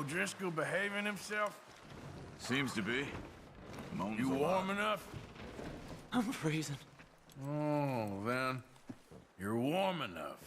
O'Driscoll behaving himself? Seems to be. Moans You a lot. warm enough? I'm freezing. Oh, then. You're warm enough.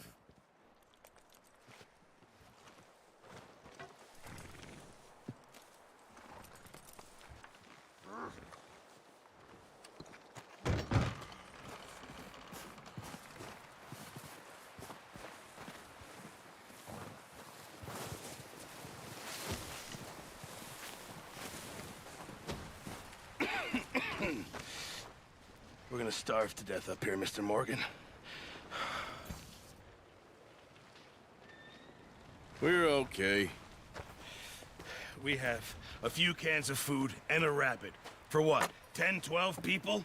We're gonna starve to death up here, Mr. Morgan. We're okay. We have a few cans of food and a rabbit. For what, 10, 12 people?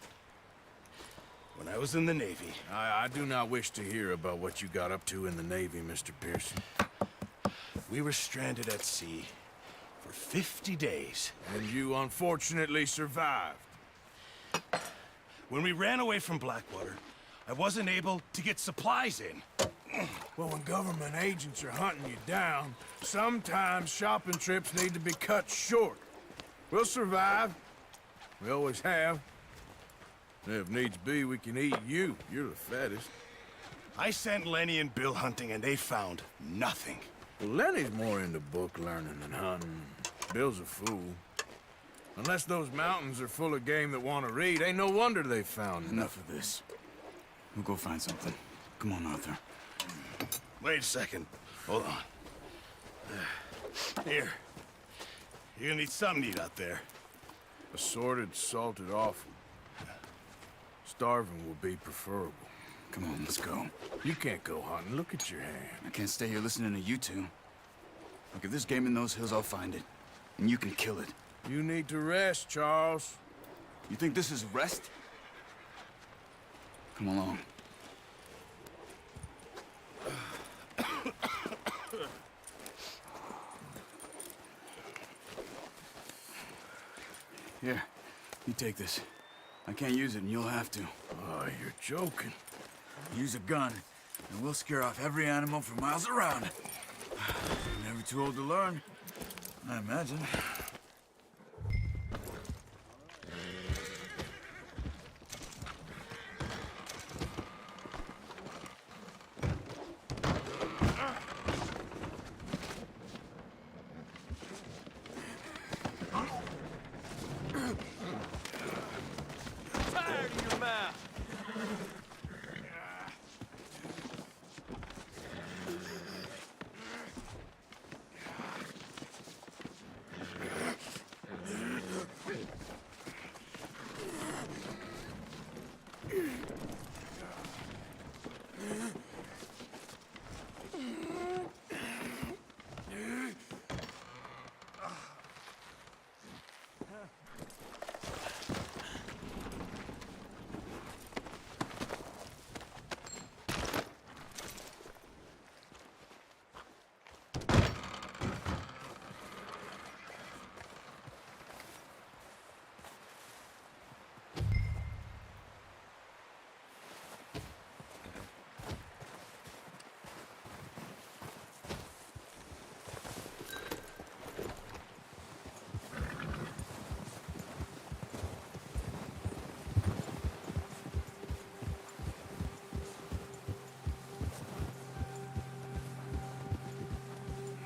When I was in the Navy... I do not wish to hear about what you got up to in the Navy, Mr. Pearson. We were stranded at sea for 50 days. And you unfortunately survived. When we ran away from Blackwater, I wasn't able to get supplies in. Well, when government agents are hunting you down, sometimes shopping trips need to be cut short. We'll survive. We always have. If needs be, we can eat you. You're the fattest. I sent Lenny and Bill hunting, and they found nothing. Well, Lenny's more into book learning than hunting. Bill's a fool. Unless those mountains are full of game that want to read, ain't no wonder they found Enough of this. We'll go find something. Come on, Arthur. Wait a second. Hold on. Here. You're gonna need something to eat out there. assorted, salted offal. Starving will be preferable. Come on, let's go. You can't go hunting. Look at your hand. I can't stay here listening to you two. Look, if there's game in those hills, I'll find it. And you can kill it. You need to rest, Charles. You think this is rest? Come along. Here, you take this. I can't use it, and you'll have to. Oh, you're joking. Use a gun, and we'll scare off every animal for miles around. Never too old to learn, I imagine.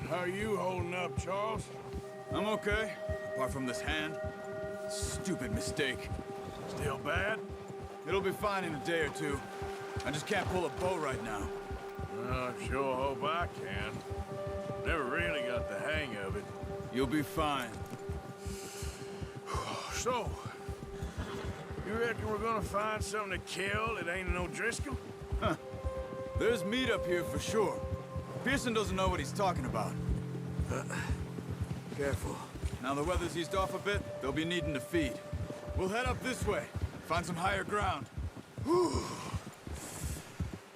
How are you holding up, Charles? I'm okay, apart from this hand. Stupid mistake. Still bad? It'll be fine in a day or two. I just can't pull a bow right now. I sure hope I can. Never really got the hang of it. You'll be fine. So, you reckon we're gonna find something to kill that ain't an O'Driscoll? Huh. There's meat up here for sure. Pearson doesn't know what he's talking about. Careful. Now the weather's eased off a bit, they'll be needing to feed. We'll head up this way, find some higher ground. Whew.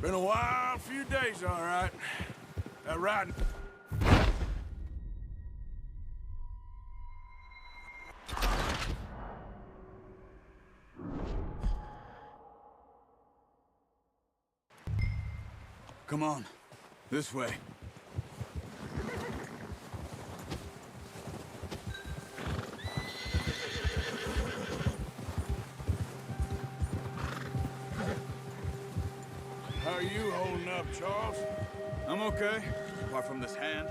Been a wild few days, all right. That riding... Come on, this way. you holding up, Charles? I'm okay, apart from this hand.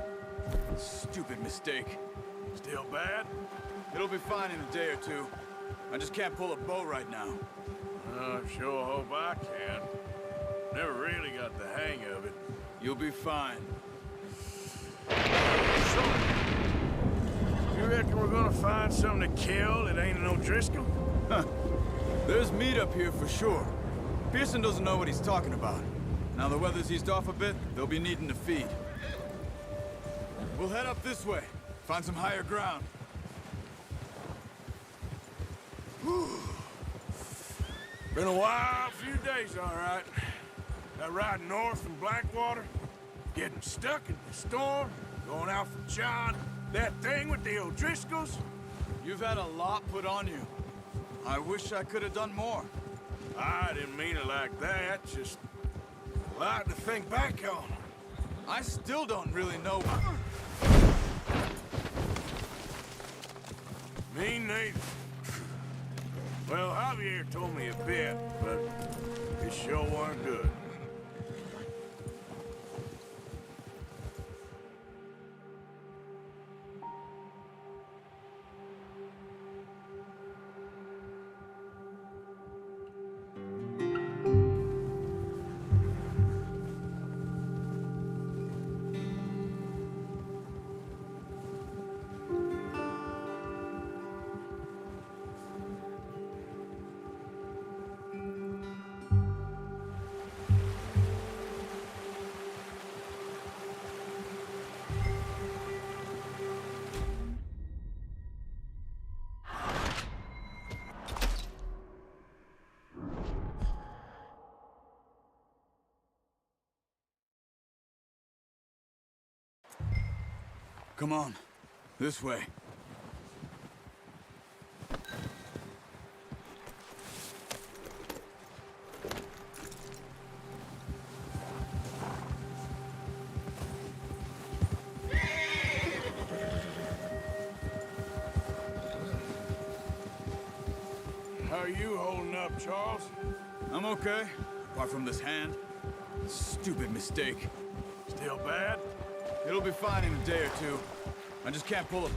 Stupid mistake. Still bad? It'll be fine in a day or two. I just can't pull a bow right now. I sure hope I can. Never really got the hang of it. You'll be fine. So, you reckon we're gonna find something to kill that ain't an O'Driscoll? Huh. There's meat up here for sure. Pearson doesn't know what he's talking about. Now the weather's eased off a bit, they'll be needing to feed. We'll head up this way. Find some higher ground. Been a wild few days, all right. That ride north from Blackwater, getting stuck in the storm, going out for John, that thing with the O'Driscolls. You've had a lot put on you. I wish I could have done more. I didn't mean it like that, just a lot to think back on. I still don't really know. Me neither. Well, Javier told me a bit, but it sure weren't good. Come on, this way. How are you holding up, Charles? I'm okay, apart from this hand. Stupid mistake. Still bad? It'll be fine in a day or two. I just can't pull a...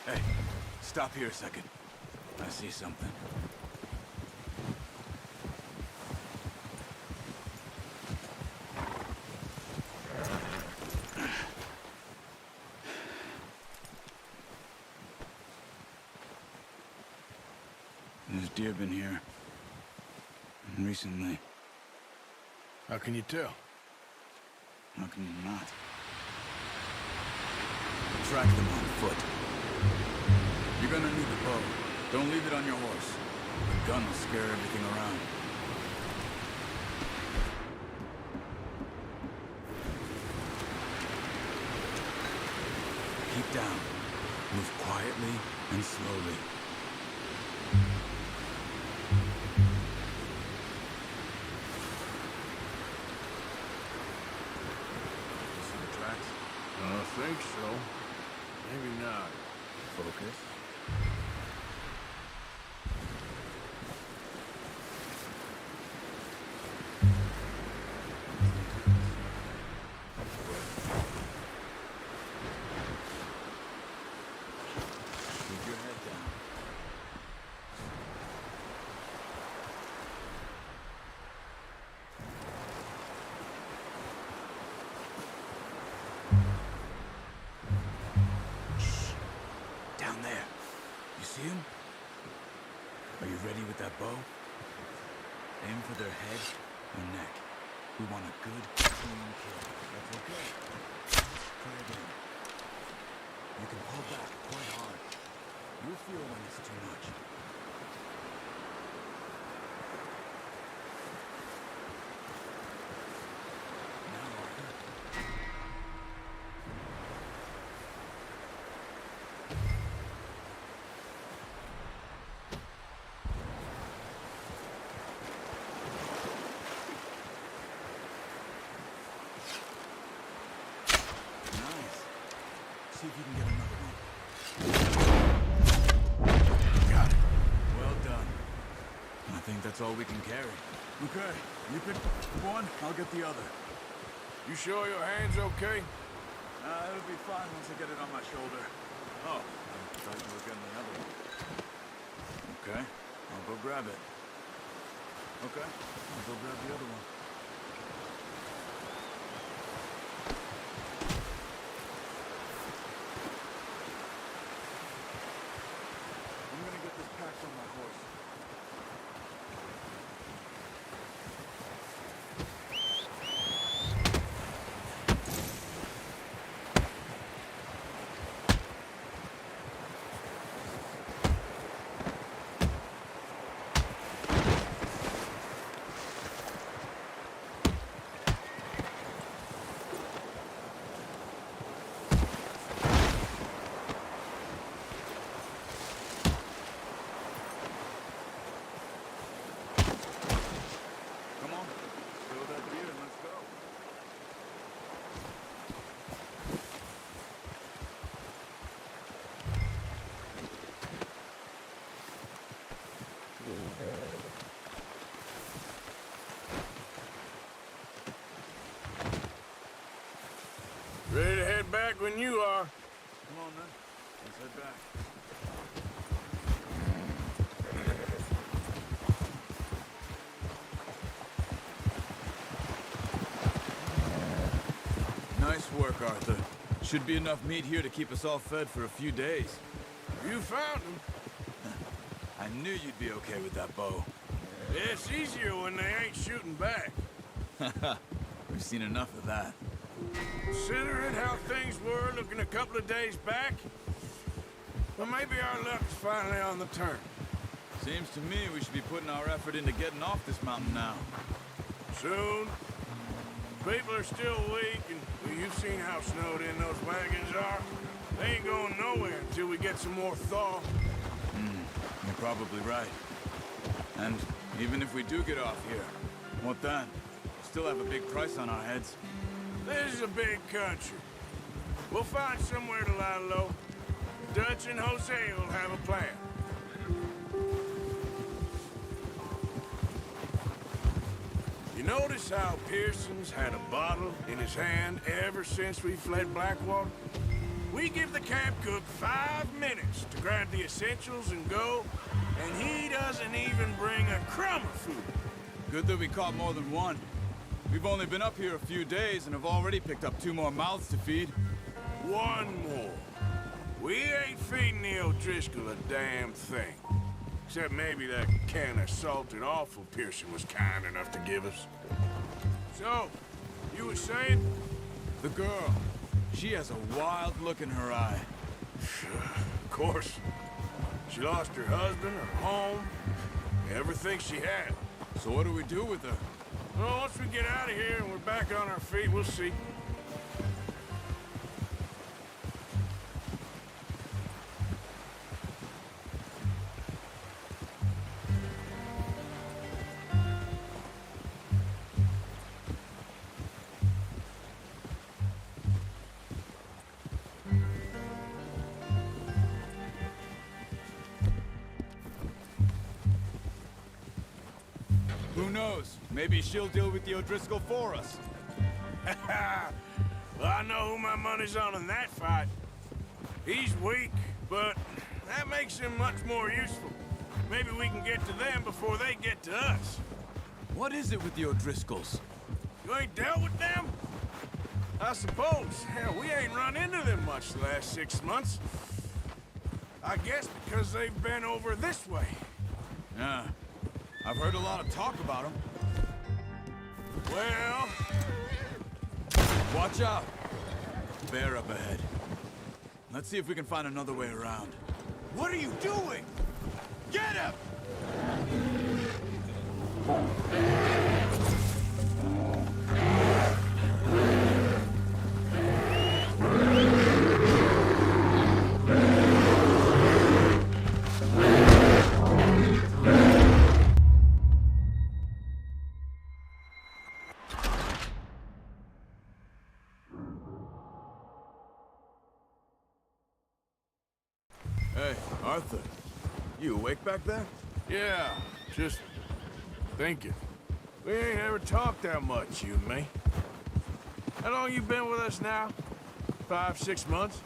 Hey, stop here a second. I see something. There's deer been here. Recently. How can you tell? How can you not? Track them on foot. You're gonna need the bow. Don't leave it on your horse. The gun will scare everything around. Keep down. Move quietly and slowly. See the tracks? I think so. Maybe not. Focus. Keep your head down. Down there. You see him? Are you ready with that bow? Aim for their head or neck. We want a good, clean kill. That's okay. Try again. You can pull back quite hard. You'll feel when it's too much. Now, Arthur. see if you can get another one. Got it. Well done. I think that's all we can carry. Okay, you pick one, I'll get the other. You sure your hand's okay? It'll be fine once I get it on my shoulder. Oh, I thought you were getting the other one. Okay, I'll go grab it. Okay, I'll go grab the other one. I'm gonna get this packed on my horse. Come on, fill that beer and let's go. Ready to head back when you are. Come on then, let's head back. Nice work, Arthur. Should be enough meat here to keep us all fed for a few days. You found him. I knew you'd be okay with that bow. It's easier when they ain't shooting back. We've seen enough of that. Considering how things were looking a couple of days back, well, maybe our luck's finally on the turn. Seems to me we should be putting our effort into getting off this mountain now. Soon. People are still weak, and well, you've seen how snowed in those wagons are. They ain't going nowhere until we get some more thaw. You're probably right. And even if we do get off here, what then? Still have a big price on our heads. This is a big country. We'll find somewhere to lie low. Dutch and Jose will have a plan. You notice how Pearson's had a bottle in his hand ever since we fled Blackwater? We give the camp cook 5 minutes to grab the essentials and go, and he doesn't even bring a crumb of food. Good that we caught more than one. We've only been up here a few days and have already picked up 2 more mouths to feed. One more. We ain't feeding the O'Driscoll a damn thing. Except maybe that can of salted offal Pearson was kind enough to give us. So, you were saying? The girl, she has a wild look in her eye. Of course. She lost her husband, her home, everything she had. So what do we do with her? Well, once we get out of here and we're back on our feet, we'll see. Who knows? Maybe she'll deal with the O'Driscoll for us. Well, I know who my money's on in that fight. He's weak, but that makes him much more useful. Maybe we can get to them before they get to us. What is it with the O'Driscolls? You ain't dealt with them? I suppose. Hell, we ain't run into them much the last 6 months. I guess because they've been over this way. Yeah. I've heard a lot of talk about them. Well... Watch out! Bear up ahead. Let's see if we can find another way around. What are you doing? Get him! Hey, Arthur. You awake back there? Yeah, just thinking. We ain't ever talked that much, you and me. How long you been with us now? 5, 6 months?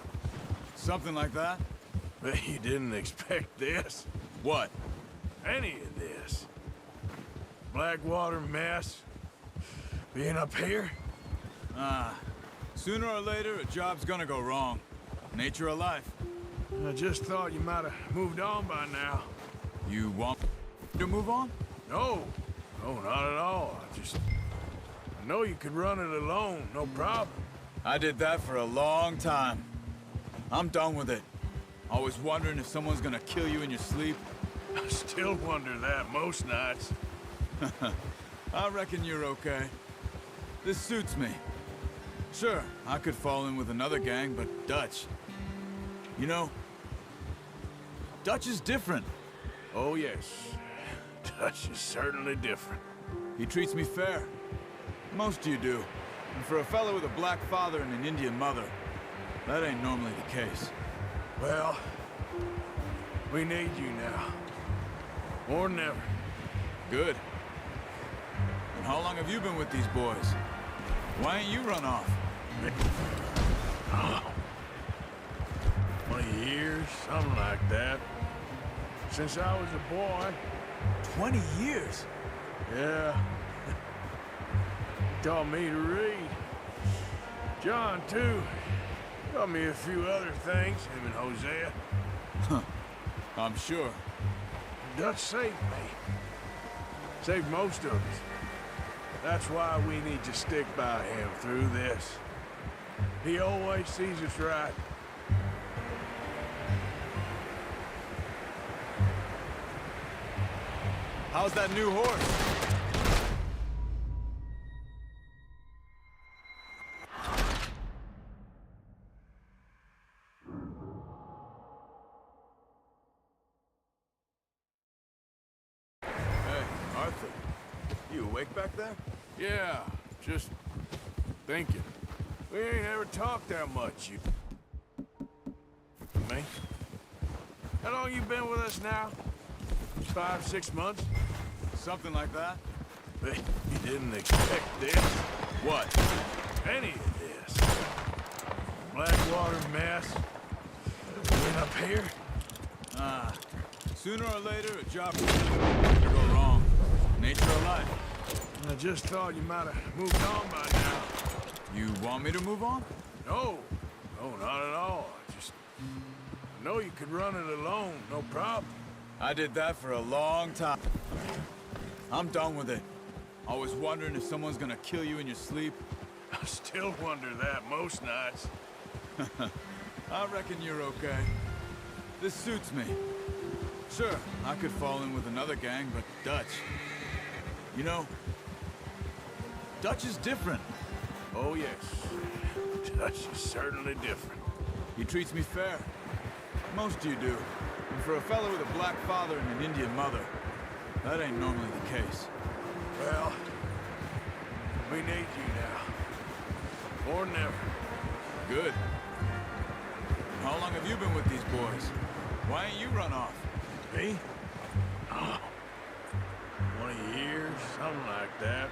Something like that? Bet you didn't expect this. What? Any of this. Blackwater mess. Being up here? Sooner or later, a job's gonna go wrong. Nature of life. I just thought you might have moved on by now. You want to move on? No. No, not at all. I know you could run it alone, no problem. I did that for a long time. I'm done with it. Always wondering if someone's gonna kill you in your sleep. I still wonder that most nights. I reckon you're okay. This suits me. Sure, I could fall in with another gang, but Dutch... You know, Dutch is different. Oh, yes. Dutch is certainly different. He treats me fair. Most of you do. And for a fellow with a black father and an Indian mother, that ain't normally the case. Well, we need you now. More than ever. Good. And how long have you been with these boys? Why ain't you run off? 20 years, something like that. Since I was a boy. 20 years? Yeah. Taught me to read. John, too. Taught me a few other things, him and Hosea. I'm sure. Dutch saved me. Saved most of us. That's why we need to stick by him through this. He always sees us right. How's that new horse? Hey, Arthur. You awake back there? Yeah, just thinking. We ain't ever talked that much, you... Me? How long you been with us now? 5, 6 months? Something like that? Bet you didn't expect this. What? Any of this. Blackwater mess. Being up here? Sooner or later, a job could go wrong. Nature of life. I just thought you might have moved on by now. You want me to move on? No. No, not at all. I know you could run it alone, no problem. I did that for a long time. I'm done with it. Always wondering if someone's gonna kill you in your sleep. I still wonder that most nights. I reckon you're okay. This suits me. Sure, I could fall in with another gang, but Dutch... You know, Dutch is different. Oh, yes. Dutch is certainly different. He treats me fair. Most of you do. And for a fellow with a black father and an Indian mother, that ain't normally the case. Well, we need you now. More than ever. Good. And how long have you been with these boys? Why ain't you run off? Me? Oh, 20 years, something like that.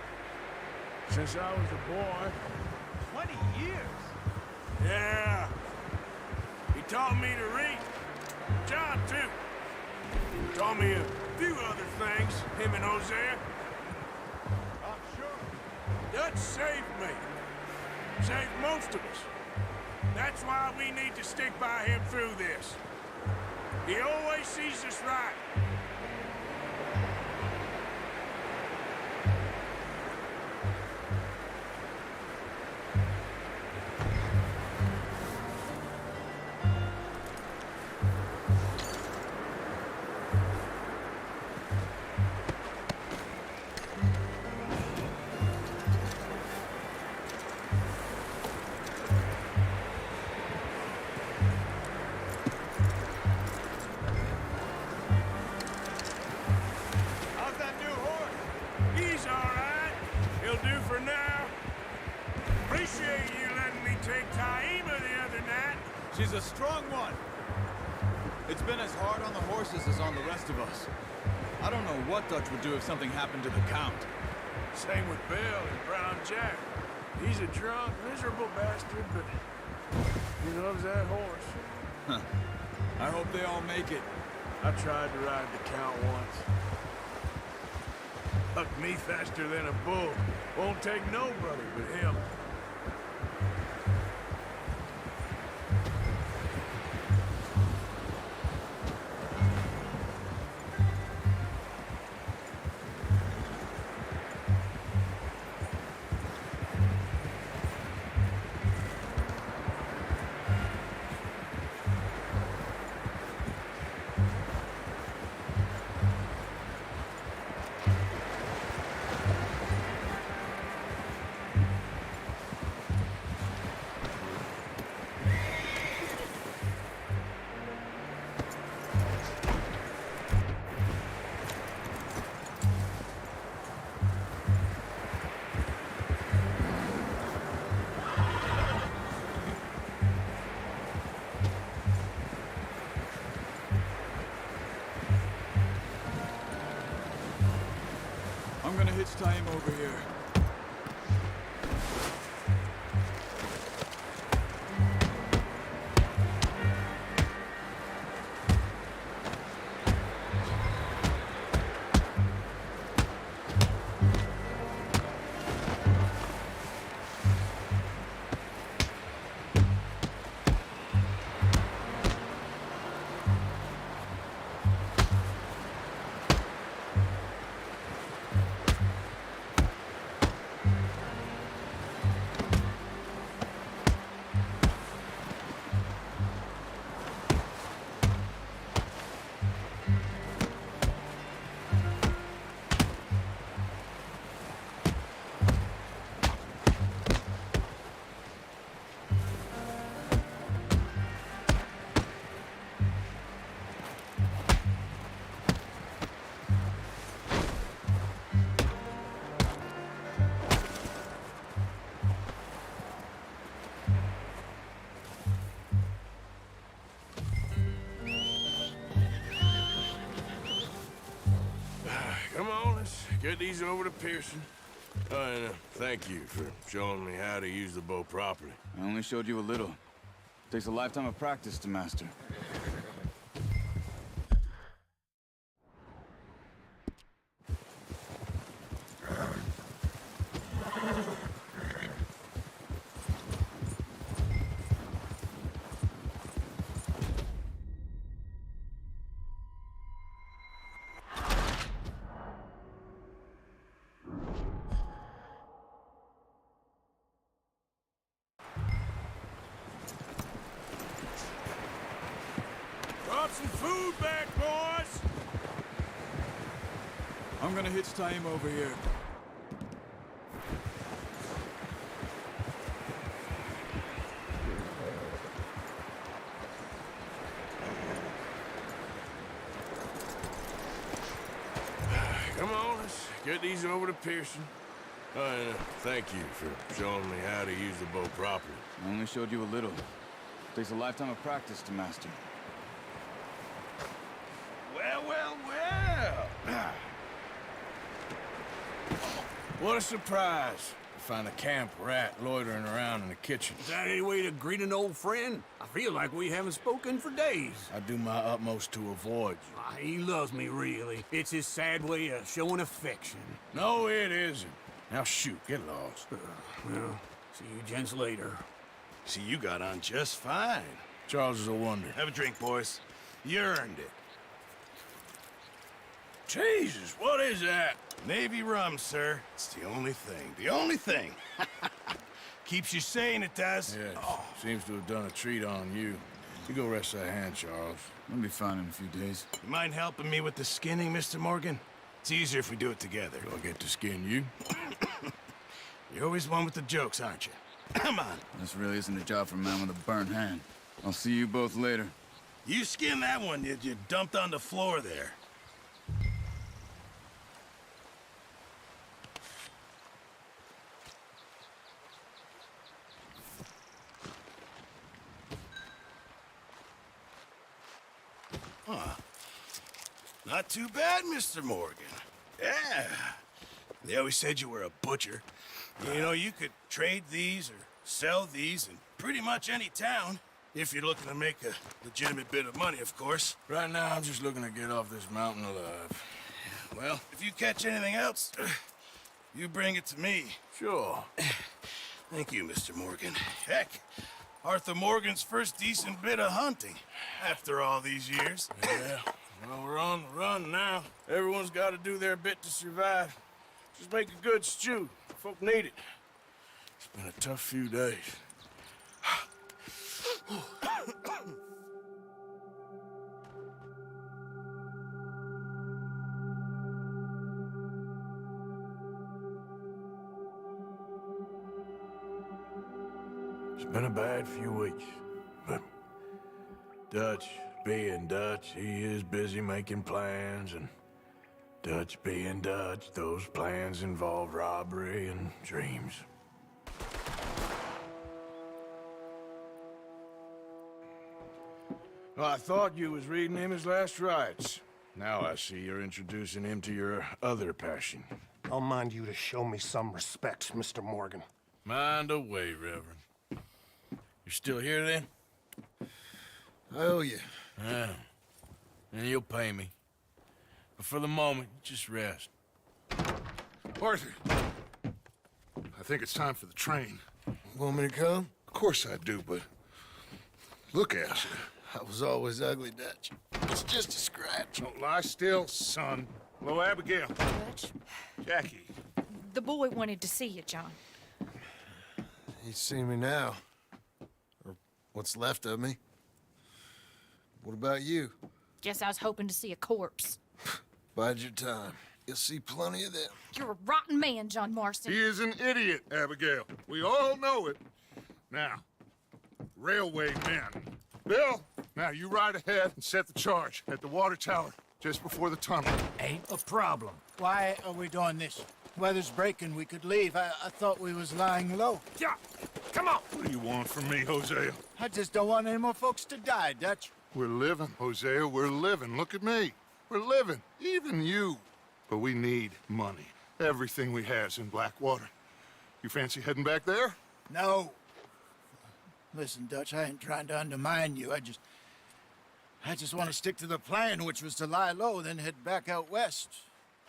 Since I was a boy. 20 years? Yeah. He taught me to read. John, too. Taught me a few other things, him and Hosea. I'm sure. Dutch saved me. Saved most of us. That's why we need to stick by him through this. He always sees us right. She's a strong one. It's been as hard on the horses as on the rest of us. I don't know what Dutch would do if something happened to the Count. Same with Bill and Brown Jack. He's a drunk, miserable bastard, but he loves that horse. Huh. I hope they all make it. I tried to ride the Count once. Hucked me faster than a bull. Won't take nobody but him. I'm gonna hitch tie him over here. Come on, let's get these over to Pearson. And thank you for showing me how to use the bow properly. I only showed you a little. Takes a lifetime of practice to master. Brought some food back, boys! I'm gonna hitch tie him over here. Come on, let's get these over to Pearson. And thank you for showing me how to use the bow properly. I only showed you a little. Takes a lifetime of practice to master. Well, well, well. What a surprise to find a camp rat loitering around in the kitchen. Is that any way to greet an old friend? I feel like we haven't spoken for days. I do my utmost to avoid you. He loves me, really. It's his sad way of showing affection. No, it isn't. Now shoot, get lost. Well, see you gents later. See, you got on just fine. Charles is a wonder. Have a drink, boys. You earned it. Jesus, what is that? Navy rum, sir. It's the only thing. The only thing. Keeps you sane, it does. Yes, seems to have done a treat on you. You go rest that hand, Charles. I'll be fine in a few days. You mind helping me with the skinning, Mr. Morgan? It's easier if we do it together. Do I get to skin you? You're always one with the jokes, aren't you? Come on. This really isn't a job for a man with a burnt hand. I'll see you both later. You skinned that one you dumped on the floor there. Not too bad, Mr. Morgan. Yeah. They always said you were a butcher. You know, you could trade these or sell these in pretty much any town. If you're looking to make a legitimate bit of money, of course. Right now, I'm just looking to get off this mountain alive. Well, if you catch anything else, you bring it to me. Sure. Thank you, Mr. Morgan. Heck, Arthur Morgan's first decent bit of hunting after all these years. Yeah. Well, we're on the run now. Everyone's got to do their bit to survive. Just make a good stew. Folk need it. It's been a tough few days. It's been a bad few weeks, but Dutch being Dutch, he is busy making plans, and Dutch being Dutch, those plans involve robbery and dreams. Well, I thought you was reading him his last rites. Now I see you're introducing him to your other passion. I'll mind you to show me some respect, Mr. Morgan. Mind away, Reverend. You're still here, then? I owe you. Yeah. And you'll pay me. But for the moment, just rest. Arthur, I think it's time for the train. Want me to come? Of course I do, but look at you. I was always ugly, Dutch. It's just a scratch. Don't lie still, son. Hello, Abigail. Dutch, Jackie. the boy wanted to see you, John. He's seen me now. Or what's left of me. What about you? Guess I was hoping to see a corpse. Bide your time. You'll see plenty of them. You're a rotten man, John Marston. He is an idiot, Abigail. We all know it. Now, railway men. Bill, now you ride ahead and set the charge at the water tower just before the tunnel. Ain't a problem. Why are we doing this? Weather's breaking, we could leave. I thought we was lying low. Yeah, come on. What do you want from me, Hosea? I just don't want any more folks to die, Dutch. We're living, Hosea, we're living. Look at me. We're living, even you. But we need money. Everything we has in Blackwater. You fancy heading back there? No. Listen, Dutch, I ain't trying to undermine you. I just want to stick to the plan, which was to lie low, then head back out west.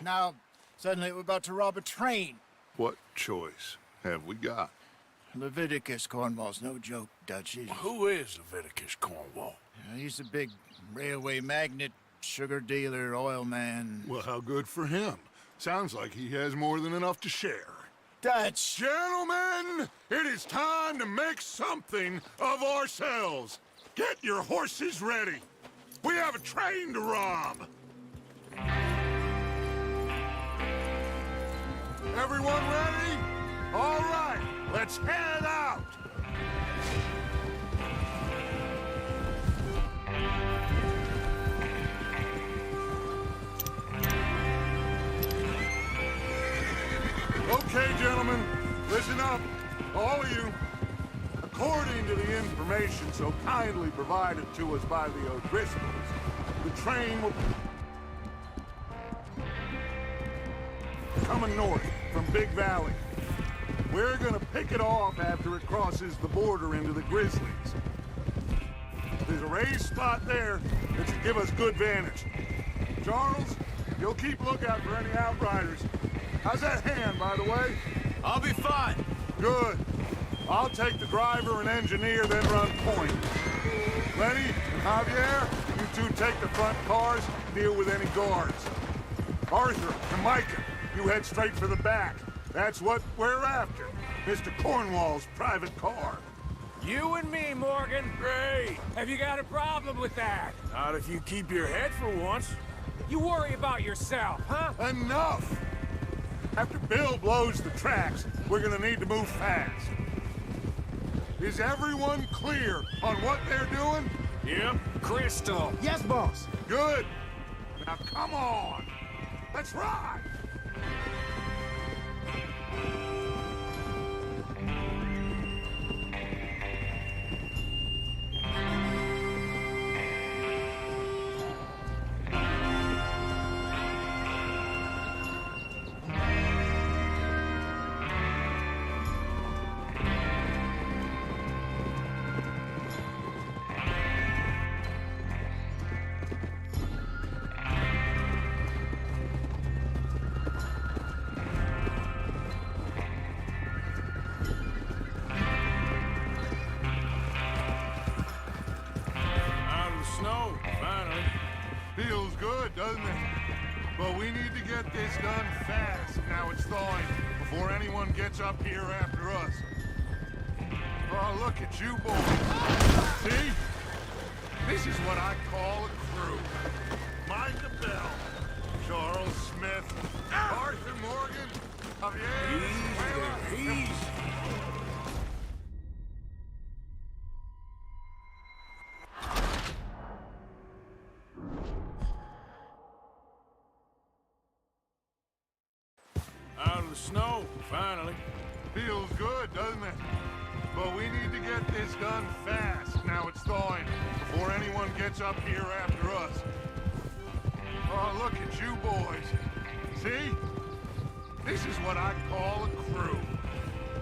Now, suddenly we're about to rob a train. What choice have we got? Leviticus Cornwall's no joke, Dutch. Who is Leviticus Cornwall? He's a big railway magnate, sugar dealer, oil man. Well, how good for him. Sounds like he has more than enough to share. Dutch! Gentlemen, it is time to make something of ourselves. Get your horses ready. We have a train to rob. Everyone ready? All right, let's head out. Okay, gentlemen, listen up, all of you. According to the information so kindly provided to us by the O'Driscolls, the train will coming north from Big Valley. We're gonna pick it off after it crosses the border into the Grizzlies. There's a raised spot there that should give us good vantage. Charles, you'll keep lookout for any outriders. How's that hand, by the way? I'll be fine. Good. I'll take the driver and engineer, then run point. Lenny and Javier, you two take the front cars, deal with any guards. Arthur and Micah, you head straight for the back. That's what we're after. Mr. Cornwall's private car. You and me, Morgan. Great. Have you got a problem with that? Not if you keep your head for once. You worry about yourself, huh? Enough! After Bill blows the tracks, we're gonna need to move fast. Is everyone clear on what they're doing? Yep. Crystal. Yes, boss. Good. Now come on. Let's ride. Feels good, doesn't it? But we need to get this done fast. Now it's thawing, before anyone gets up here after us. Oh, look at you boys. See? This is what I call a crew. Micah Bell, Charles Smith, Arthur Morgan, Javier, Easy. Out of the snow, finally. Feels good, doesn't it? But we need to get this done fast. Now it's thawing, before anyone gets up here after us. Oh, look at you boys. See? This is what I call a crew.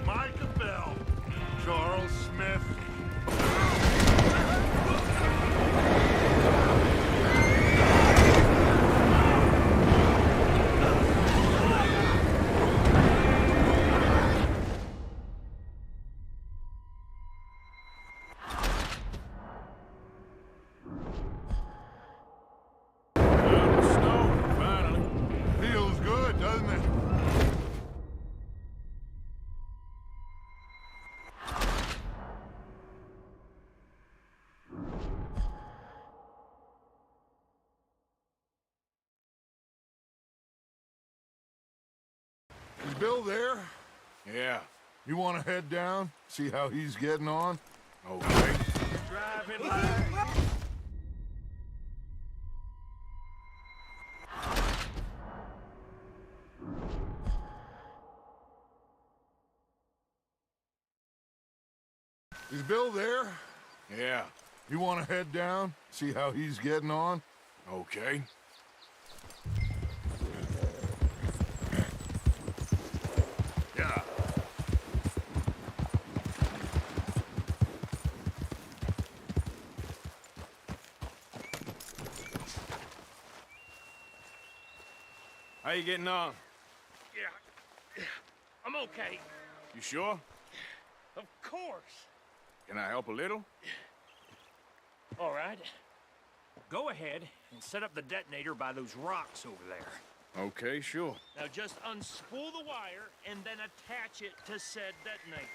Micah Bell, Charles Smith. Out of the snow, finally. Feels good, doesn't it? Is Bill there? Yeah, You want to head down, see how he's getting on? okay. Is Bill there? Yeah, You want to head down, see how he's getting on? okay. Yeah. How you getting on? Yeah, I'm okay. You sure? Of course. Can I help a little? All right. Go ahead and set up the detonator by those rocks over there. Okay, sure. Now just unspool the wire and then attach it to said detonator.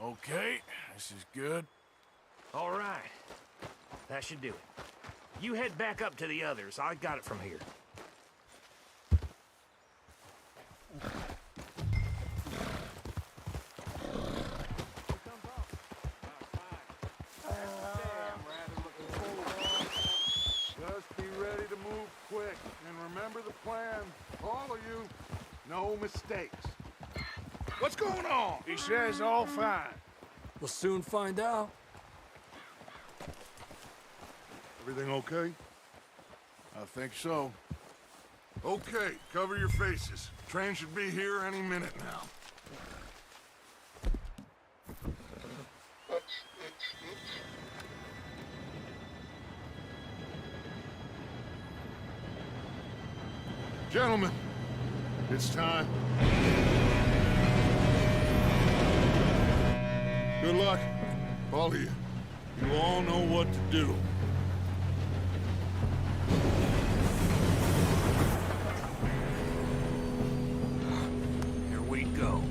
Okay, this is good. All right. That should do it. You head back up to the others. I got it from here. Just be ready to move quick. And remember the plan. All of you, no mistakes. What's going on? He says all fine. We'll soon find out. Everything okay? I think so. Okay, cover your faces. Train should be here any minute now. Gentlemen, it's time. Good luck, all of you. You all know what to do. Here we go.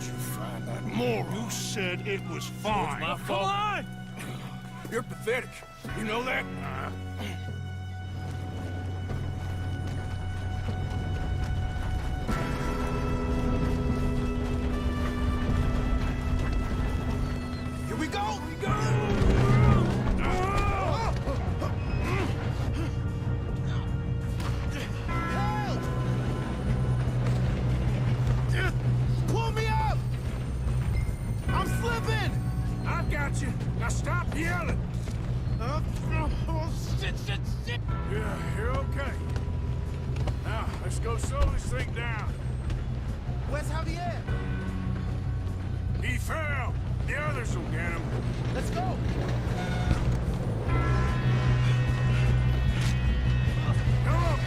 you find that moron? You said it was fine. My fault. on! You're pathetic. You know that? Here we go! Help! Pull me up! I'm slipping! I got you. Now stop yelling. Shit! Yeah, you're okay. Now, let's go slow this thing down. Where's Javier? He fell. The others will get him. Let's go! Come on.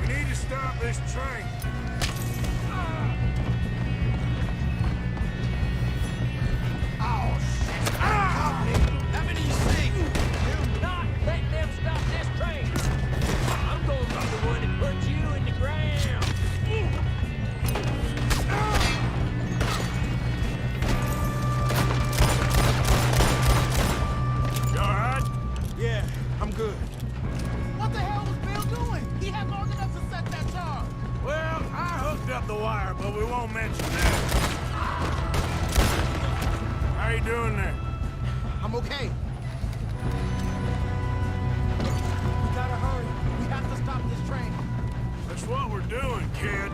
We need to stop this train. Oh, shit! How many you see? Do not let them stop this train! I'm gonna be the one that puts you in the ground! You all right? Yeah, I'm good. What the hell was Bill doing? He had long enough to set that charge. Well, I hooked up the wire, but we won't mention that. How you doing there? I'm okay. We gotta hurry. We have to stop this train. That's what we're doing, kid.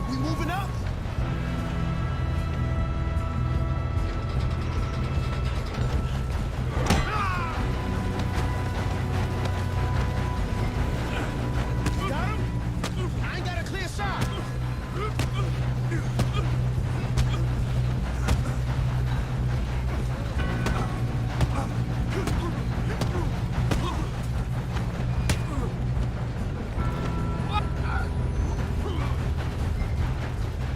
We moving up? Got him? I ain't got a clear shot.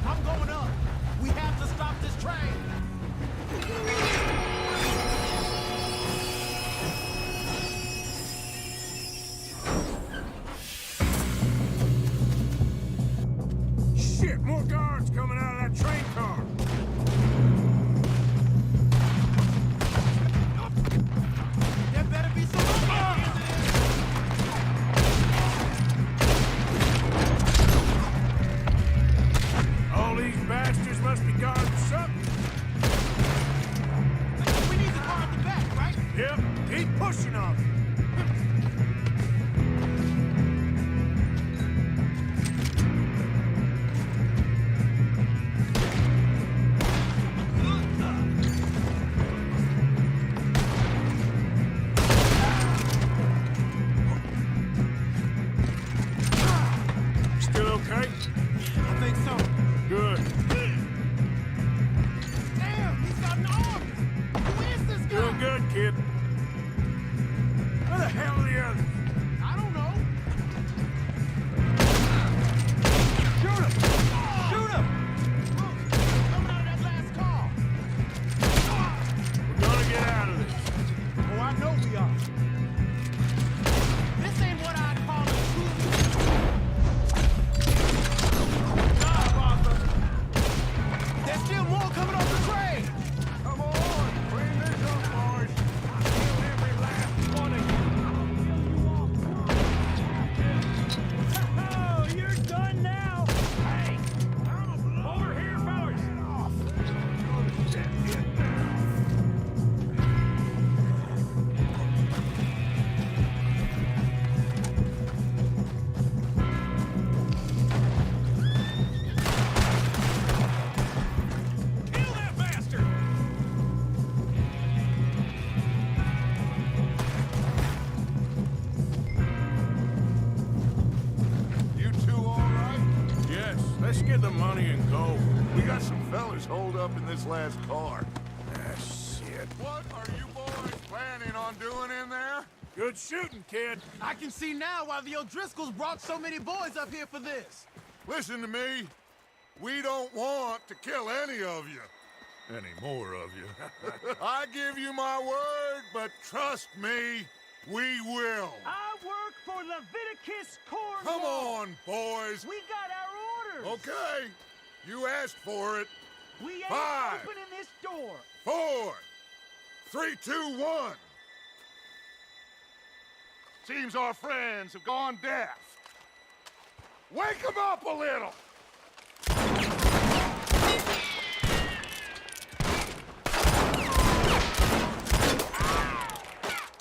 I'm going up. We have to stop this train. Shit, more guards coming out of that train car. There better be some All these bastards must be guarding something. We need to guard the back, right? Yep, keep pushing on it. Still okay? I think so. Good. Damn, he's got an arm. Who is this guy? Doing good, kid. Where the hell are the others? I don't know. Shoot him! Shoot him! Coming out of that last car. We're gonna get out of this. Oh, I know we are. This ain't what I'd call a true. Nah, Arthur. There's still more coming off the train. Come on, clean this up, boys. Kill every last one of you. Oh, you're done now! Hey! Over here, fellas! Kill that bastard! You two all right? Yes, let's get the money and go. We got some fellas holed up in this last car. Ah, shit. What are you boys planning on doing in there? Good shooting, kid. I can see now why the O'Driscolls brought so many boys up here for this. Listen to me. We don't want to kill any of you. any more of you. I give you my word, but trust me, we will. I work for Leviticus Cornwall. Come on, boys. We got our orders. Okay, you asked for it. We ain't 5, opening this door. 4, 3, 2, 1. Seems our friends have gone deaf. Wake them up a little.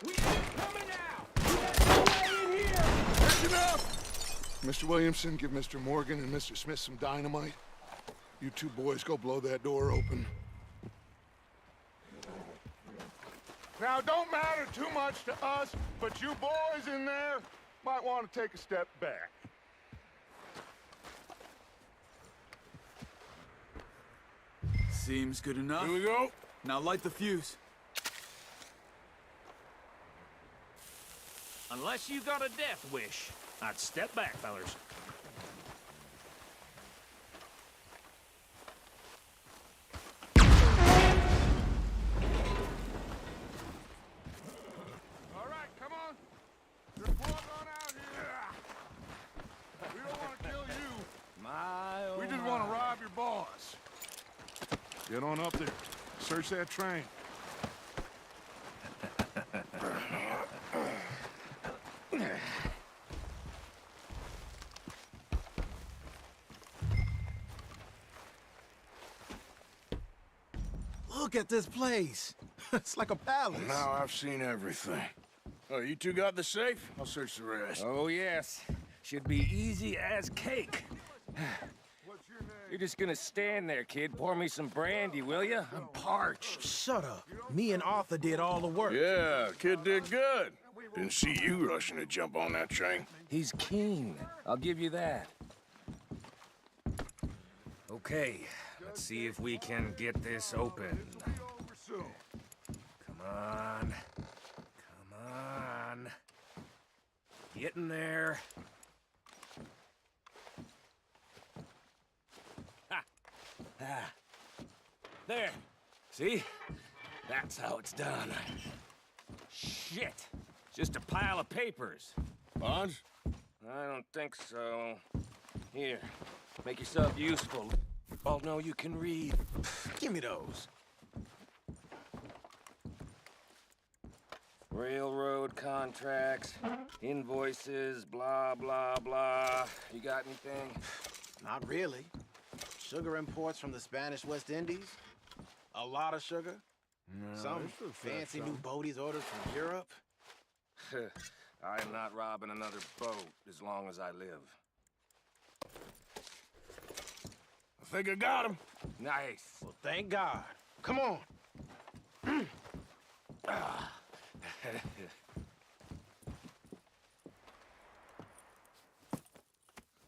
We ain't coming out. We got no way in here. That's enough! Mr. Williamson, give Mr. Morgan and Mr. Smith some dynamite. You two boys go blow that door open. Now, don't matter too much to us, but you boys in there might want to take a step back. Seems good enough. Here we go. Now light the fuse. Unless you got a death wish, I'd step back, fellers. All right, come on. Just walk on out here. We don't want to kill you. We just want to rob your boss. Get on up there. Search that train. Look at this place. It's like a palace. Now I've seen everything. Oh, you two got the safe? I'll search the rest. Oh, yes. Should be easy as cake. What's your name? You're just gonna stand there, kid. Pour me some brandy, will you? I'm parched. Shut up. Me and Arthur did all the work. Yeah, kid did good. Didn't see you rushing to jump on that train. He's keen. I'll give you that. Okay, let's see if we can get this open. Over soon. Come on. Come on. Get in there. Ha! Ah. There. See? That's how it's done. Shit. Just a pile of papers. Bonds? I don't think so. Here, make yourself useful. Oh, no, you can read. Give me those. Railroad contracts, invoices, blah, blah, blah. You got anything? Not really. Sugar imports from the Spanish West Indies. A lot of sugar. Some fancy new boaties ordered from Europe. I am not robbing another boat as long as I live. I think I got him. Nice. Well, thank God. Come on.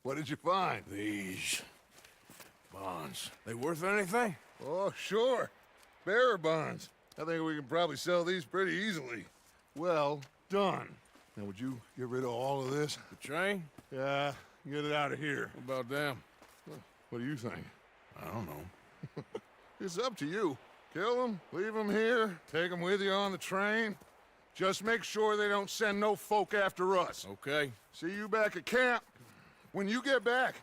What did you find? These bonds. They worth anything? Oh, sure. Bearer bonds. I think we can probably sell these pretty easily. Well done. Now, would you get rid of all of this? The train? Yeah, get it out of here. What about them? What do you think? I don't know. It's up to you. Kill them, leave them here, take them with you on the train. Just make sure they don't send no folk after us. Okay. See you back at camp. When you get back,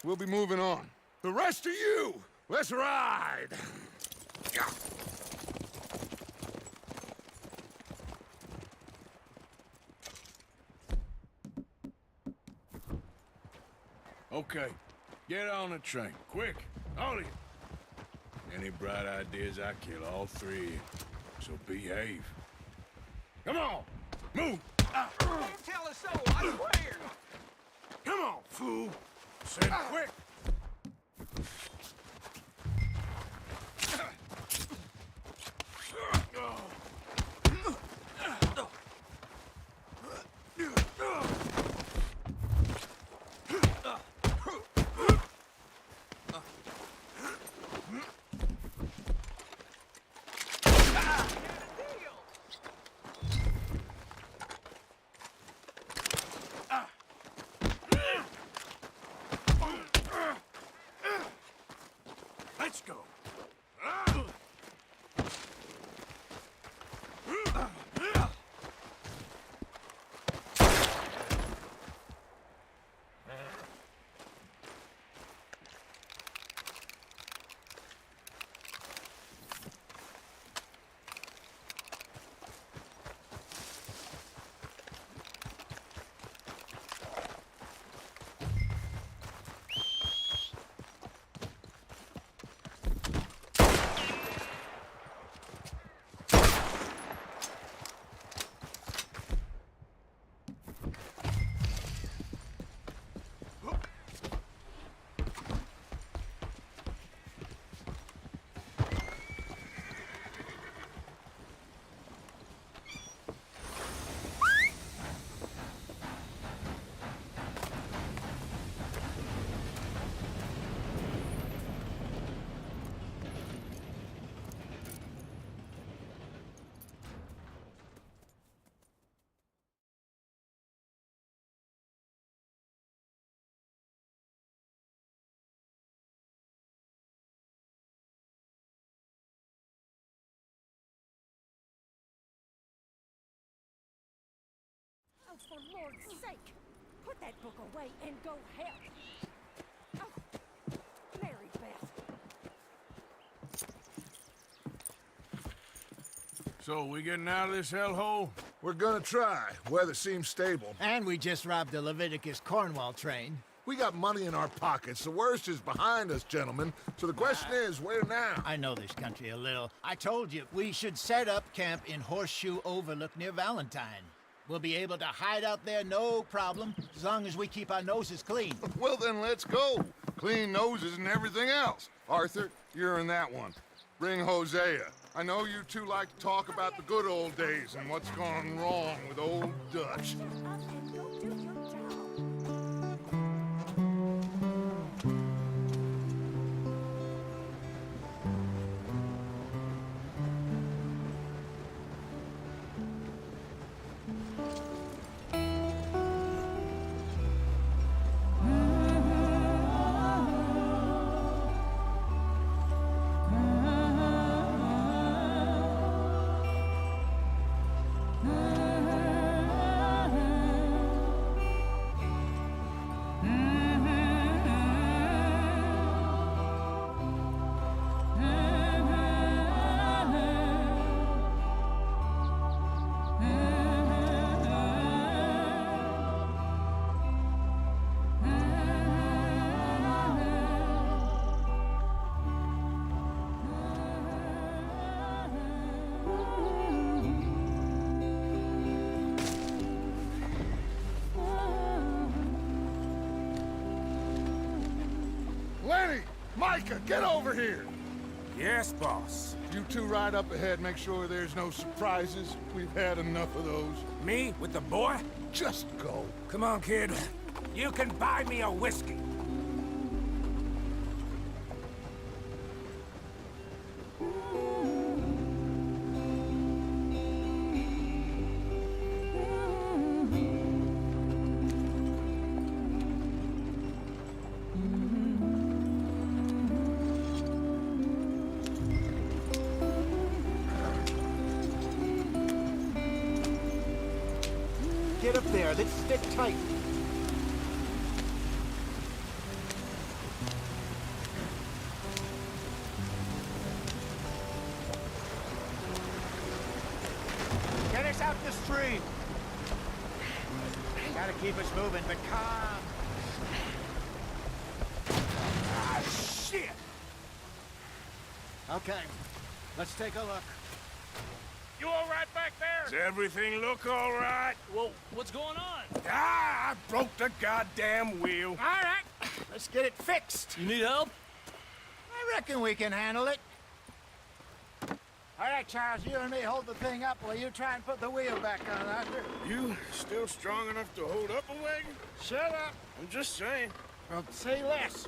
we'll be moving on. The rest of you, let's ride! Okay. Get on the train. Quick. All of you. Any bright ideas, I kill all three of you. So behave. Come on! Move! Don't tell us so, I swear. Come on, fool! Send quick! Let's go. for Lord's sake! Put that book away and go help! Oh, Mary Beth. So, we getting out of this hellhole? We're gonna try. Weather seems stable. And we just robbed the Leviticus Cornwall train. We got money in our pockets. The worst is behind us, gentlemen. So the question is, where now? I know this country a little. I told you, we should set up camp in Horseshoe Overlook near Valentine. We'll be able to hide out there, no problem, as long as we keep our noses clean. Well, then let's go. Clean noses and everything else. Arthur, you're in that one. Bring Hosea. I know you two like to talk about the good old days and what's gone wrong with old Dutch. Shut up and go do your job. Lenny! Micah, get over here! Yes, boss. You two ride up ahead, make sure there's no surprises. We've had enough of those. Me with the boy? Just go. Come on, kid. You can buy me a whiskey. Get up there, let's stick tight. Get us out the stream. Gotta keep us moving, but calm. Ah, shit! Okay, let's take a look. You all right back there? Does everything look all right? Well, what's going on? Ah, I broke the goddamn wheel. All right, let's get it fixed. You need help? I reckon we can handle it. All right, Charles, you and me hold the thing up while you try and put the wheel back on, Arthur. You still strong enough to hold up a wagon? Shut up. I'm just saying. Well, say less.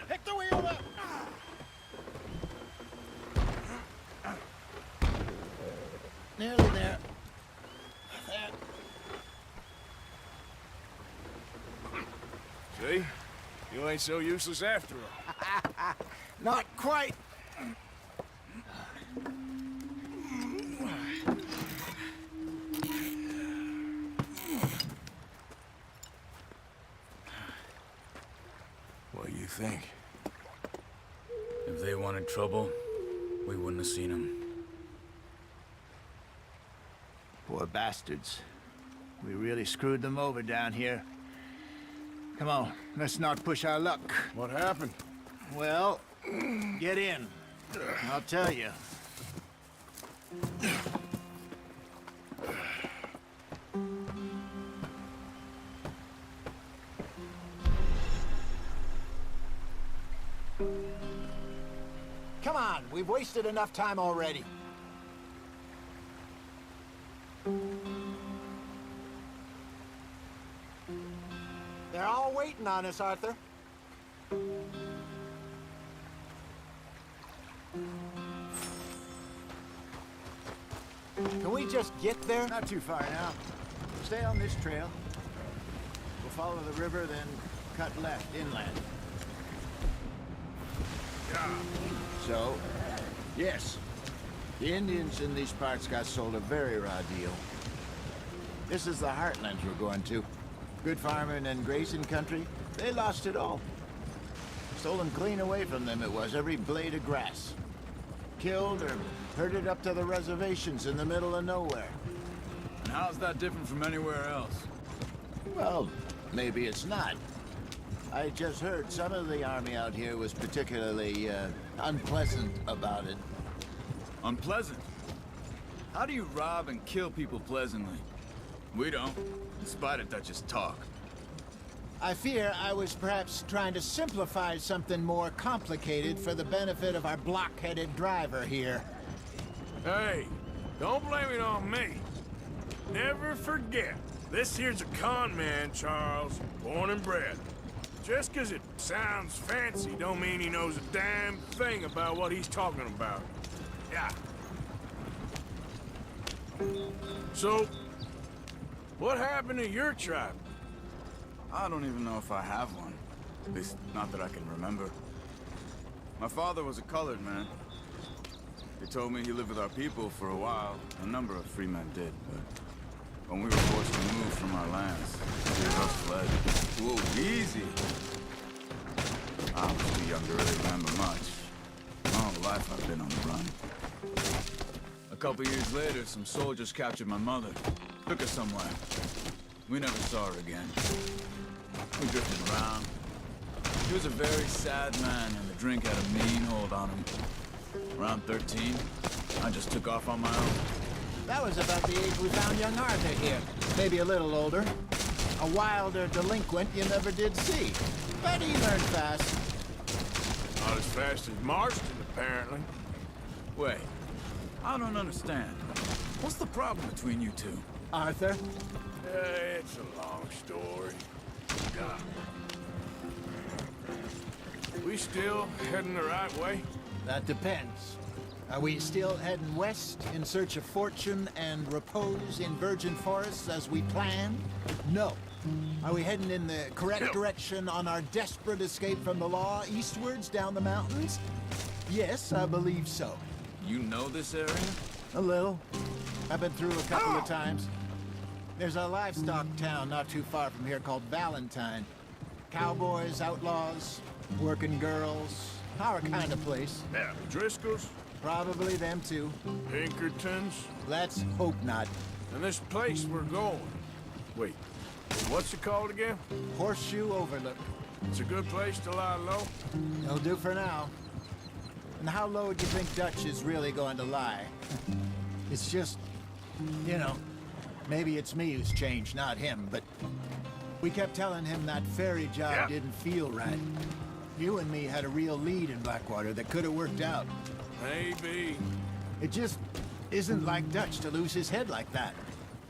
Pick the wheel up. Nearly there. There. See? You ain't so useless after all. Not quite. What do you think? If they wanted trouble, we wouldn't have seen them. Poor bastards. We really screwed them over down here. Come on, let's not push our luck. What happened? Well, get in. I'll tell you. Come on, we've wasted enough time already. They're all waiting on us, Arthur. Can we just get there? Not too far now. Stay on this trail. We'll follow the river, then cut left inland. So, yes, the Indians in these parts got sold a very raw deal. This is the heartlands we're going to. Good farming and grazing country. They lost it all. Stolen clean away from them it was, every blade of grass. Killed or herded up to the reservations in the middle of nowhere. And how's that different from anywhere else? Well, maybe it's not. I just heard some of the army out here was particularly, unpleasant about it. Unpleasant? How do you rob and kill people pleasantly? We don't, in spite of Dutch's talk. I fear I was perhaps trying to simplify something more complicated for the benefit of our block-headed driver here. Hey, don't blame it on me. Never forget, this here's a con man, Charles, born and bred. Just 'cause it sounds fancy don't mean he knows a damn thing about what he's talking about. Yeah. So, what happened to your tribe? I don't even know if I have one. At least, not that I can remember. My father was a colored man. They told me he lived with our people for a while. A number of free men did, but when we were forced to move from our lands, we of us fled. Whoa, easy! I was too young to really remember much. My whole life I've been on the run. A couple years later, some soldiers captured my mother. Took her somewhere. We never saw her again. We drifted around. He was a very sad man, and the drink had a mean hold on him. Around 13, I just took off on my own. That was about the age we found young Arthur here. Maybe a little older. A wilder delinquent you never did see. But he learned fast. Not as fast as Marston, apparently. Wait, I don't understand. What's the problem between you two? Arthur? It's a long story. We still heading the right way? That depends. Are we still heading west in search of fortune and repose in virgin forests as we planned? No. Are we heading in the correct direction on our desperate escape from the law eastwards down the mountains? Yes, I believe so. You know this area? A little. I've been through a couple of times. There's a livestock town not too far from here called Valentine. Cowboys, outlaws, working girls, our kind of place. Yeah, Driscoll's? Probably them too. Pinkertons? Let's hope not. And this place we're going. Wait, what's it called again? Horseshoe Overlook. It's a good place to lie low? It'll do for now. And how low do you think Dutch is really going to lie? It's just, you know, maybe it's me who's changed, not him, but we kept telling him that ferry job didn't feel right. You and me had a real lead in Blackwater that could have worked out. Maybe. It just isn't like Dutch to lose his head like that.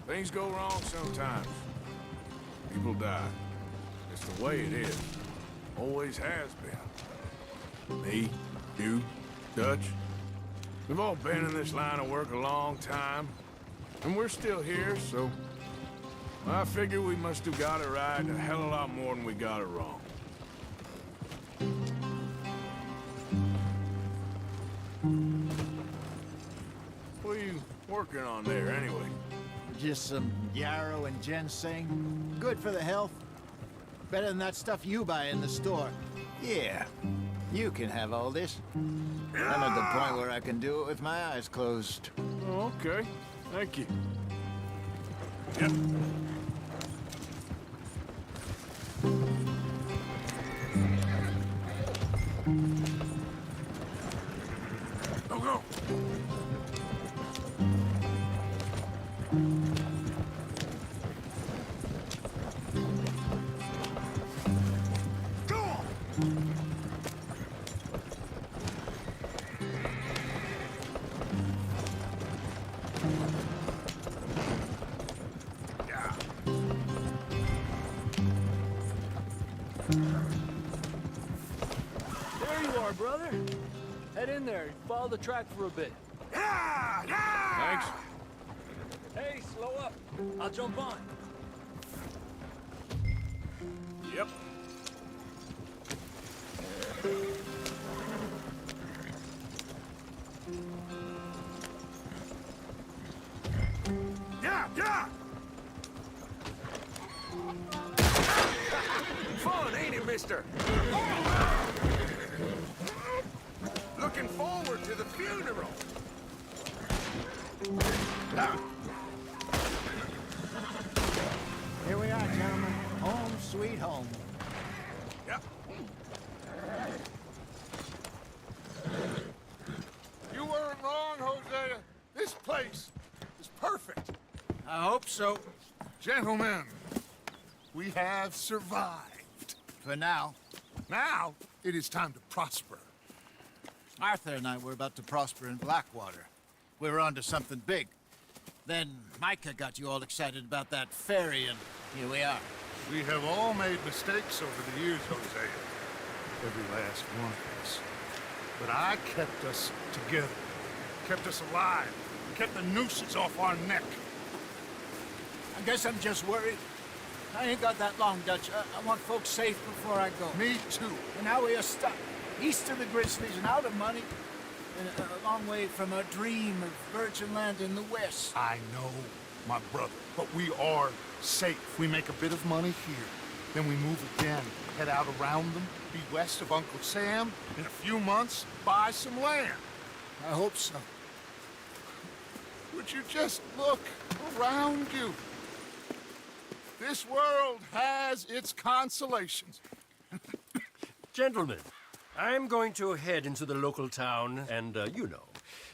Things go wrong sometimes. People die. It's the way it is. Always has been. Me, you, Dutch. We've all been in this line of work a long time. And we're still here, so... I figure we must have got it right a hell of a lot more than we got it wrong. What are you working on there, anyway? Just some yarrow and ginseng. Good for the health. Better than that stuff you buy in the store. Yeah, you can have all this. I'm at the point where I can do it with my eyes closed. Oh, okay. Thank you. Yep. Go, go. There you are, brother. Head in there. Follow the track for a bit. Thanks. Hey, slow up. I'll jump on. Yep. Yeah, yeah! Looking forward to the funeral. Here we are, gentlemen. Home sweet home. Yep. You weren't wrong, Hosea. This place is perfect. I hope so. Gentlemen, we have survived. For now. Now, it is time to prosper. Arthur and I were about to prosper in Blackwater. We were onto something big. Then Micah got you all excited about that ferry, and here we are. We have all made mistakes over the years, Hosea. Every last one of us. But I kept us together. Kept us alive. Kept the nooses off our neck. I guess I'm just worried. I ain't got that long, Dutch. I want folks safe before I go. Me too. And now we are stuck. East of the Grizzlies and out of money. And a long way from our dream of virgin land in the west. I know, my brother, but we are safe. We make a bit of money here. Then we move again, head out around them, be west of Uncle Sam. In a few months, buy some land. I hope so. Would you just look around you? This world has its consolations. Gentlemen, I'm going to head into the local town and,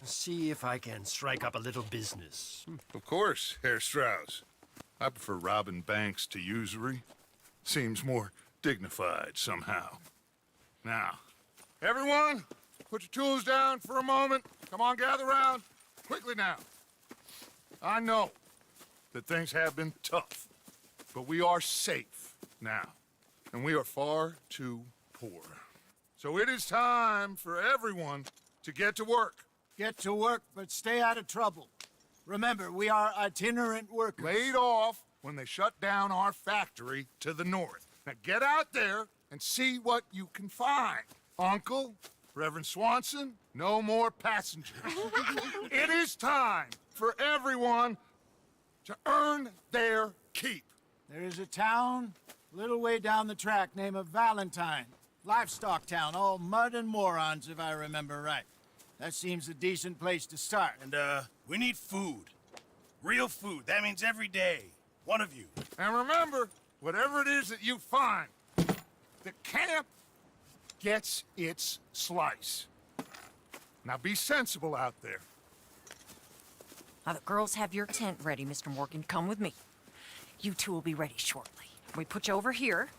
see if I can strike up a little business. Of course, Herr Strauss. I prefer robbing banks to usury. Seems more dignified somehow. Now, everyone, put your tools down for a moment. Come on, gather round. Quickly now. I know that things have been tough, but we are safe now, and we are far too poor. So it is time for everyone to get to work. Get to work, but stay out of trouble. Remember, we are itinerant workers. Laid off when they shut down our factory to the north. Now get out there and see what you can find. Uncle, Reverend Swanson, no more passengers. It is time for everyone to earn their keep. There is a town a little way down the track named Valentine. Livestock town, all mud and morons, if I remember right. That seems a decent place to start. And, we need food. Real food. That means every day. One of you. And remember, whatever it is that you find, the camp gets its slice. Now be sensible out there. Now the girls have your tent ready, Mr. Morgan. Come with me. You two will be ready shortly. We put you over here.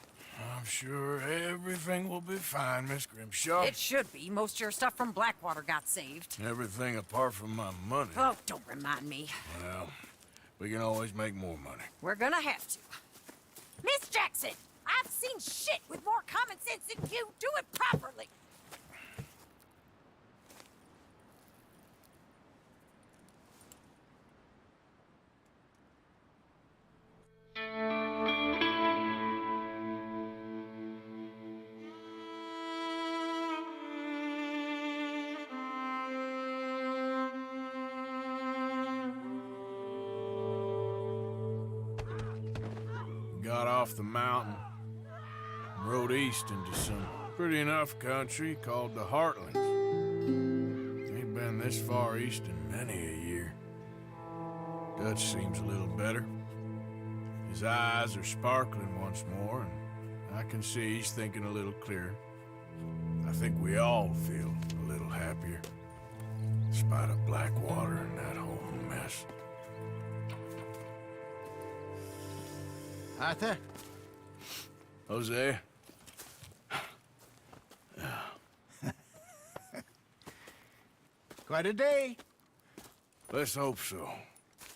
I'm sure everything will be fine, Miss Grimshaw. It should be. Most of your stuff from Blackwater got saved. Everything apart from my money. Oh, don't remind me. Well, we can always make more money. We're gonna have to. Miss Jackson, I've seen shit with more common sense than you. Do it properly. Got off the mountain, rode east into some pretty enough country called the Heartlands. Ain't been this far east in many a year. Dutch seems a little better. His eyes are sparkling once more, and I can see he's thinking a little clearer. I think we all feel a little happier, in spite of Blackwater and that whole mess. Arthur? Jose? Quite a day. Let's hope so.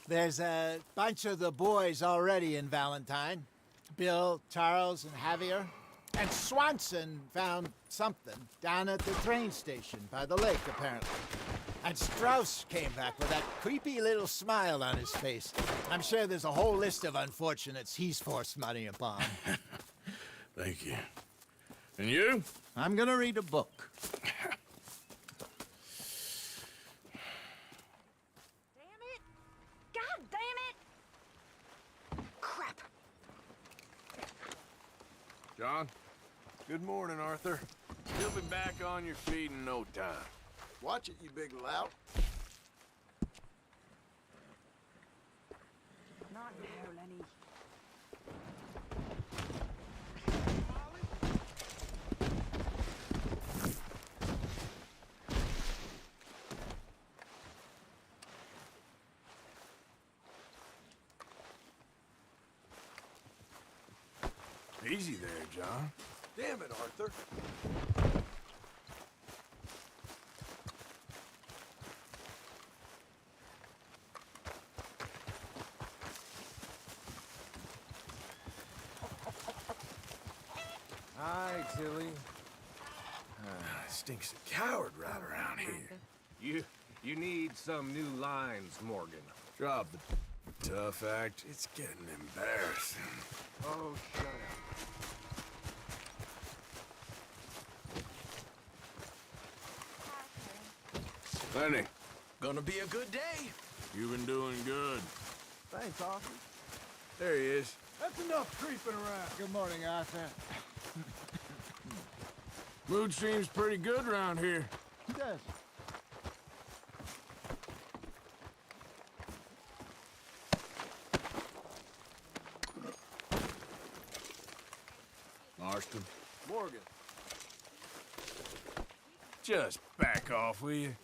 There's a bunch of the boys already in Valentine. Bill, Charles, and Javier. And Swanson found something down at the train station by the lake, apparently. And Strauss came back with that creepy little smile on his face. I'm sure there's a whole list of unfortunates he's forced money upon. Thank you. And you? I'm gonna read a book. Damn it! God damn it! Crap! John, good morning, Arthur. You'll be back on your feet in no time. Watch it, you big lout. Not now, Lenny. Easy there, John. Damn it, Arthur. Hi, Tilly. Stinks of coward right around here. You need some new lines, Morgan. Drop the tough act. It's getting embarrassing. Oh, shut up. Lenny, Gonna be a good day. you've been doing good. Thanks, Arthur. There he is. That's enough creeping around. Good morning, Arthur. Mood seems pretty good around here. It does. Marston, Morgan. just back off, will you?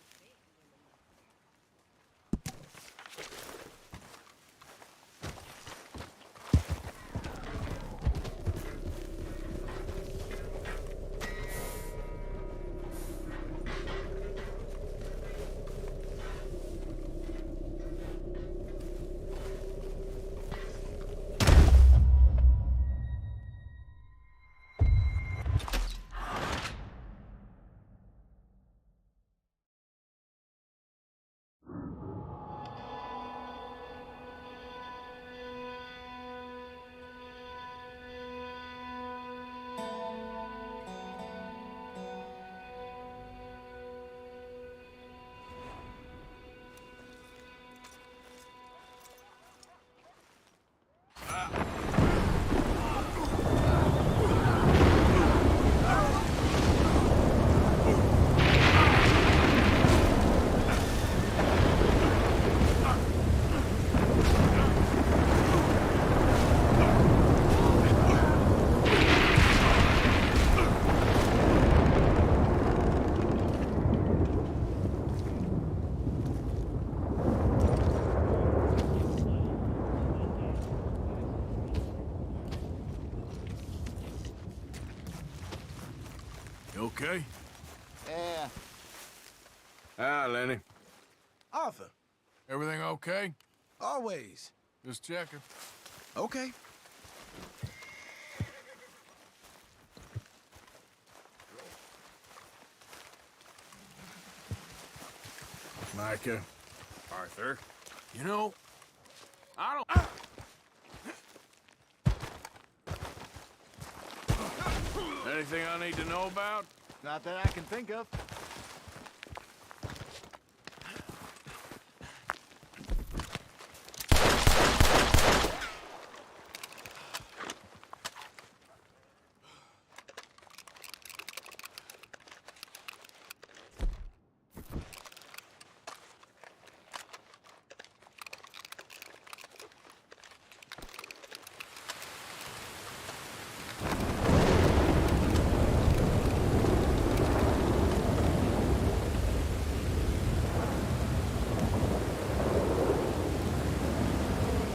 You okay? Yeah. Hi, Lenny. Arthur, Everything okay? always. Just checking. Okay. Micah, Arthur. you know, I don't... Anything I need to know about? Not that I can think of.